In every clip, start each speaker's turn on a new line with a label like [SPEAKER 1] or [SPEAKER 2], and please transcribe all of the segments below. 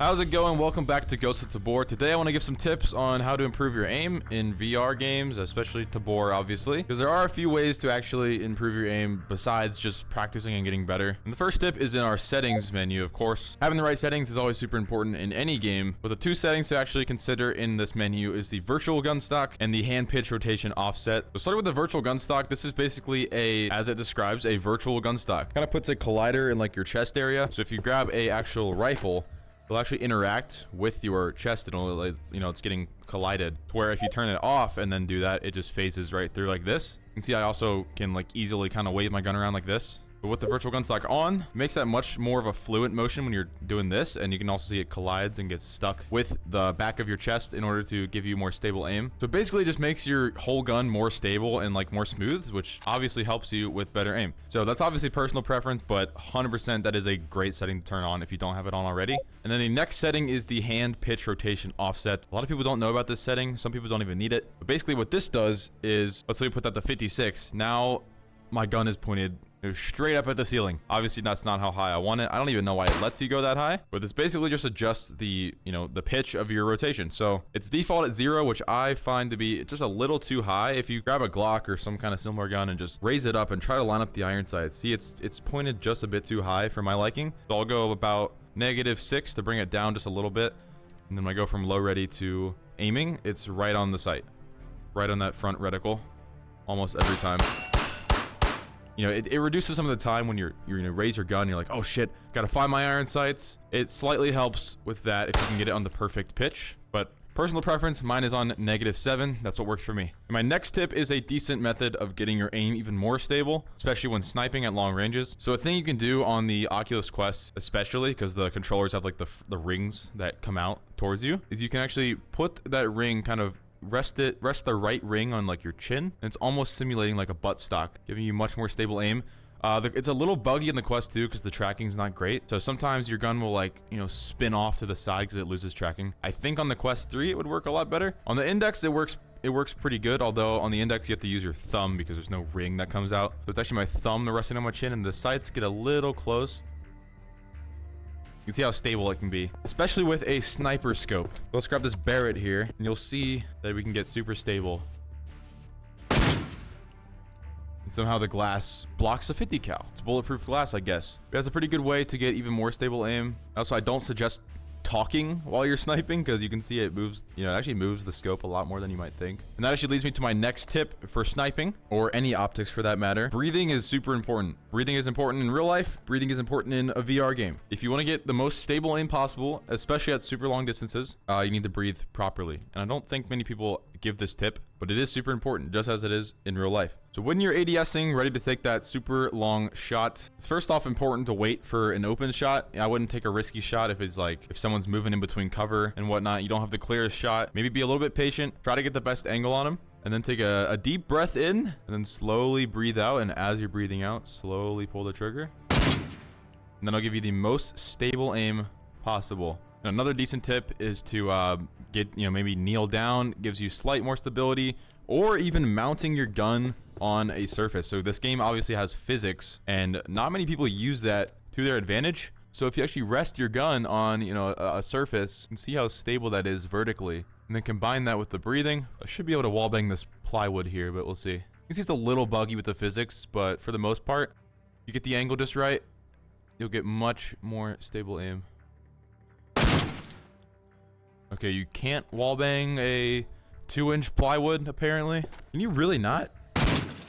[SPEAKER 1] How's it going? Welcome back to Ghost of Tabor. Today I want to give some tips on how to improve your aim in VR games, especially Tabor, obviously, because there are a few ways to actually improve your aim besides just practicing and getting better. And the first tip is in our settings menu, of course. Having the right settings is always super important in any game, but the two settings to actually consider in this menu is the virtual gun stock and the hand pitch rotation offset. So starting with the virtual gun stock, this is basically as it describes, a virtual gun stock. Kind of puts a collider in like your chest area. So if you grab a actual rifle, it'll actually interact with your chest. It's getting collided. Where if you turn it off and then do that, it just phases right through like this. You can see I also can like easily kind of wave my gun around like this. But with the virtual gun stock on, it makes that much more of a fluent motion when you're doing this, and you can also see it collides and gets stuck with the back of your chest in order to give you more stable aim. So it basically just makes your whole gun more stable and like more smooth, which obviously helps you with better aim. So that's obviously personal preference, but 100% that is a great setting to turn on if you don't have it on already. And then the next setting is the hand pitch rotation offset. A lot of people don't know about this setting. Some people don't even need it. But basically what this does is, let's say we put that to 56. Now my gun is pointed straight up at the ceiling. Obviously that's not how high I want it. I don't even know why it lets you go that high, but this basically just adjusts the the pitch of your rotation. So it's default at 0, which I find to be just a little too high. If you grab a Glock or some kind of similar gun and just raise it up and try to line up the iron sights, see it's pointed just a bit too high for my liking. So I'll go about -6 to bring it down just a little bit, and then when I go from low ready to aiming, it's right on the sight, right on that front reticle almost every time. It reduces some of the time when you raise your gun, you're like, oh shit, gotta find my iron sights. It slightly helps with that if you can get it on the perfect pitch, but personal preference, mine is on -7. That's what works for me. And my next tip is a decent method of getting your aim even more stable, especially when sniping at long ranges. So a thing you can do on the Oculus Quest, especially because the controllers have like the rings that come out towards you, is you can actually put that ring kind of rest the right ring on like your chin, and it's almost simulating like a butt stock, giving you much more stable aim. It's a little buggy in the Quest 2 because the tracking's not great, so sometimes your gun will like spin off to the side because it loses tracking. I think on the Quest 3 it would work a lot better. On the Index it works pretty good, although on the Index you have to use your thumb because there's no ring that comes out. So it's actually my thumb resting on my chin, and the sights get a little close. You can see how stable it can be, especially with a sniper scope. Let's grab this Barrett here, and you'll see that we can get super stable. And somehow the glass blocks a 50 cal. It's bulletproof glass, I guess. That's a pretty good way to get even more stable aim. Also, I don't suggest talking while you're sniping because you can see it moves, it actually moves the scope a lot more than you might think. And that actually leads me to my next tip for sniping, or any optics for that matter. Breathing is super important. Breathing is important in real life. Breathing is important in a VR game. If you want to get the most stable aim possible, especially at super long distances, you need to breathe properly. And I don't think many people give this tip, but it is super important, just as it is in real life. So when you're ADSing, ready to take that super long shot, it's first off important to wait for an open shot. I wouldn't take a risky shot if it's like, if someone's moving in between cover and whatnot, you don't have the clearest shot. Maybe be a little bit patient, try to get the best angle on them, and then take a deep breath in, and then slowly breathe out. And as you're breathing out, slowly pull the trigger. And then I'll give you the most stable aim possible. And another decent tip is to get, maybe kneel down, gives you slight more stability, or even mounting your gun on a surface. So this game obviously has physics, and not many people use that to their advantage. So if you actually rest your gun on, a surface, you can see how stable that is vertically, and then combine that with the breathing. I should be able to wall bang this plywood here, but we'll see. You can see it's a little buggy with the physics, but for the most part, you get the angle just right, you'll get much more stable aim. Okay, you can't wallbang a 2-inch plywood, apparently. Can you really not?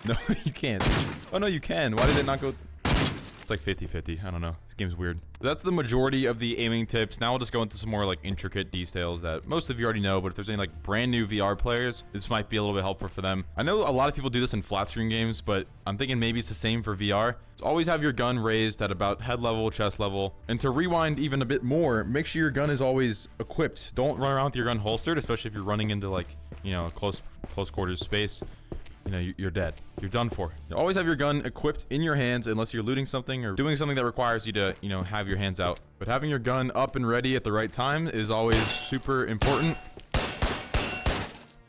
[SPEAKER 1] No, you can't. Oh, no, you can. Why did it not go? It's like 50-50. I don't know. This game's weird. That's the majority of the aiming tips. Now we'll just go into some more like intricate details that most of you already know, but if there's any like brand new VR players, this might be a little bit helpful for them. I know a lot of people do this in flat screen games, but I'm thinking maybe it's the same for VR. So always have your gun raised at about head level, chest level. And to rewind even a bit more, make sure your gun is always equipped. Don't run around with your gun holstered, especially if you're running into like, close quarters space. You're dead. You're done for. You always have your gun equipped in your hands unless you're looting something or doing something that requires you to, have your hands out. But having your gun up and ready at the right time is always super important.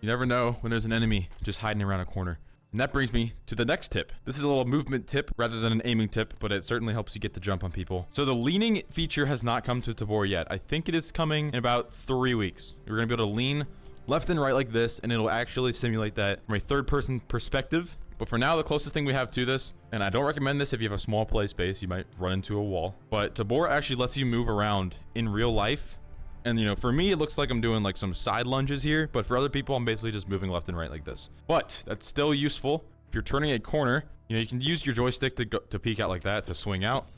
[SPEAKER 1] You never know when there's an enemy just hiding around a corner. And that brings me to the next tip. This is a little movement tip rather than an aiming tip, but it certainly helps you get the jump on people. So the leaning feature has not come to Tabor yet. I think it is coming in about 3 weeks. You're gonna be able to lean left and right like this, and it'll actually simulate that from a third-person perspective. But for now, the closest thing we have to this, and I don't recommend this if you have a small play space, you might run into a wall, but Tabor actually lets you move around in real life. And you know, for me, it looks like I'm doing like some side lunges here, but for other people, I'm basically just moving left and right like this. But that's still useful. If you're turning a corner, you know, you can use your joystick to peek out like that, to swing out.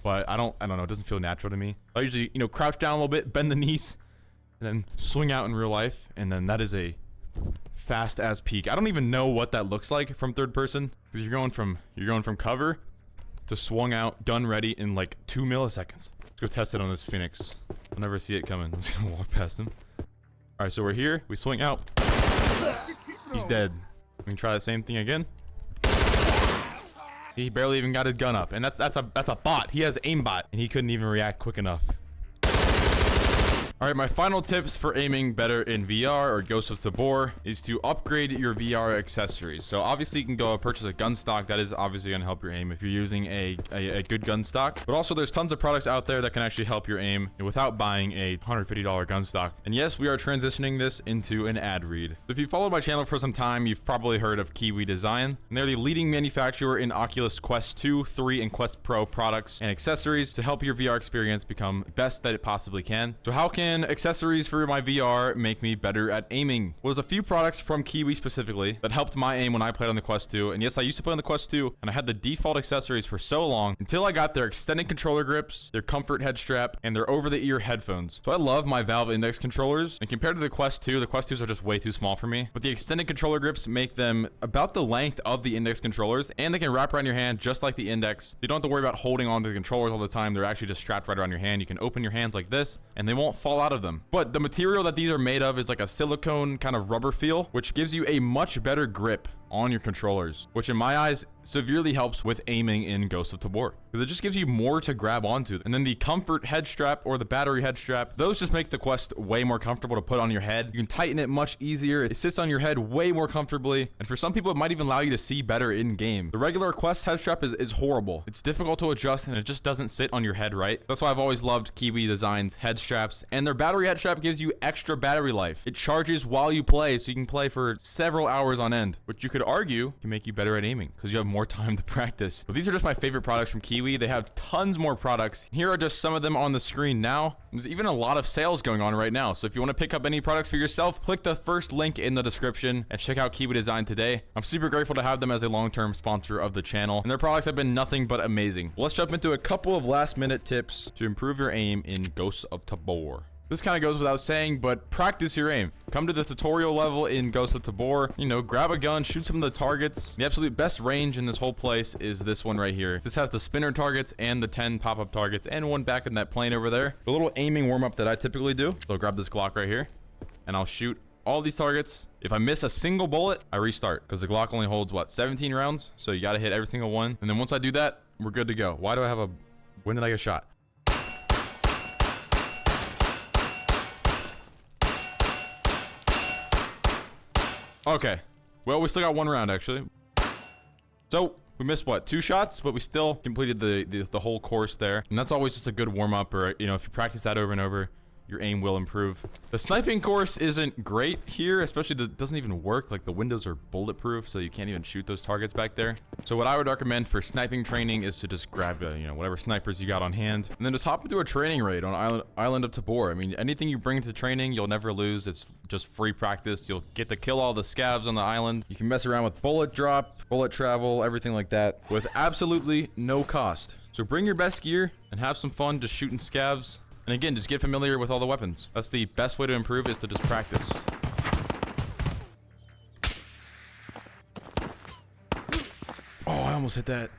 [SPEAKER 1] But I don't know, it doesn't feel natural to me. I usually, you know, crouch down a little bit, bend the knees, and then swing out in real life, and then that is a fast ass peek. I don't even know what that looks like from third person. You're going from cover to swung out, gun ready in like 2 milliseconds. Let's go test it on this Phoenix. I'll never see it coming. I'm just gonna walk past him. All right, so we're here. We swing out. He's dead. We can try the same thing again. He barely even got his gun up, and that's a bot. He has aimbot, and he couldn't even react quick enough. All right, my final tips for aiming better in VR or Ghost of Tabor is to upgrade your VR accessories. So obviously you can go purchase a gun stock. That is obviously gonna help your aim if you're using a good gun stock. But also there's tons of products out there that can actually help your aim without buying a $150 gun stock. And yes, we are transitioning this into an ad read. If you followed my channel for some time, you've probably heard of Kiwi Design. And they're the leading manufacturer in Oculus Quest 2, 3, and Quest Pro products and accessories to help your VR experience become the best that it possibly can. So how can accessories for my VR make me better at aiming? Well, there's a few products from Kiwi specifically that helped my aim when I played on the Quest 2. And yes, I used to play on the Quest 2, and I had the default accessories for so long until I got their extended controller grips, their comfort head strap, and their over-the-ear headphones. So I love my Valve Index controllers, and compared to the Quest 2 are just way too small for me. But the extended controller grips make them about the length of the Index controllers, and they can wrap around your hand just like the Index. You don't have to worry about holding onto the controllers all the time. They're actually just strapped right around your hand. You can open your hands like this, and they won't fall out of them. But the material that these are made of is like a silicone kind of rubber feel, which gives you a much better grip on your controllers, which in my eyes severely helps with aiming in Ghost of Tabor, because it just gives you more to grab onto. And then the comfort head strap or the battery head strap, those just make the Quest way more comfortable to put on your head. You can tighten it much easier. It sits on your head way more comfortably, and for some people it might even allow you to see better in game. The regular Quest head strap is horrible. It's difficult to adjust, and it just doesn't sit on your head right. That's why I've always loved Kiwi Design's head straps, and their battery head strap gives you extra battery life. It charges while you play, so you can play for several hours on end, which you could argue can make you better at aiming because you have more time to practice. But these are just my favorite products from Kiwi. They have tons more products. Here are just some of them on the screen now. There's even a lot of sales going on right now. So if you want to pick up any products for yourself, click the first link in the description and check out Kiwi Design today. I'm super grateful to have them as a long-term sponsor of the channel, and their products have been nothing but amazing. Let's jump into a couple of last-minute tips to improve your aim in Ghosts of Tabor. This kind of goes without saying, but practice your aim. Come to the tutorial level in Ghost of Tabor. You know, grab a gun, shoot some of the targets. The absolute best range in this whole place is this one right here. This has the spinner targets and the 10 pop-up targets and one back in that plane over there. The little aiming warm-up that I typically do. So I'll grab this Glock right here, and I'll shoot all these targets. If I miss a single bullet, I restart, because the Glock only holds, what, 17 rounds? So you gotta hit every single one. And then once I do that, we're good to go. Why do I have a... When did I get shot? Okay, well, we still got one round, actually. So, we missed, what, 2 shots? But we still completed the whole course there. And that's always just a good warm-up, or, you know, if you practice that over and over, your aim will improve. The sniping course isn't great here, especially it doesn't even work. Like, the windows are bulletproof, so you can't even shoot those targets back there. So what I would recommend for sniping training is to just grab, you know, whatever snipers you got on hand, and then just hop into a training raid on Island of Tabor. I mean, anything you bring to training, you'll never lose. It's just free practice. You'll get to kill all the scavs on the island. You can mess around with bullet drop, bullet travel, everything like that, with absolutely no cost. So bring your best gear and have some fun just shooting scavs. And again, just get familiar with all the weapons. That's the best way to improve, is to just practice. Oh, I almost hit that.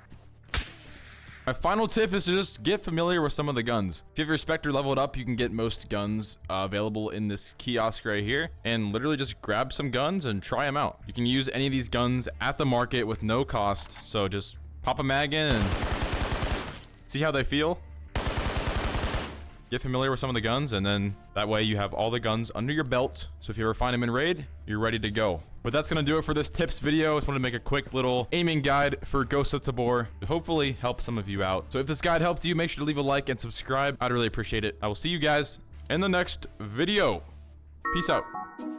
[SPEAKER 1] My final tip is to just get familiar with some of the guns. If you have your Spectre leveled up, you can get most guns available in this kiosk right here, and literally just grab some guns and try them out. You can use any of these guns at the market with no cost, so just pop a mag in and see how they feel. get familiar with some of the guns, and then that way you have all the guns under your belt. So if you ever find them in raid, you're ready to go. But that's gonna do it for this tips video. I just wanted to make a quick little aiming guide for Ghost of Tabor to hopefully help some of you out. So if this guide helped you, make sure to leave a like and subscribe. I'd really appreciate it. I will see you guys in the next video. Peace out.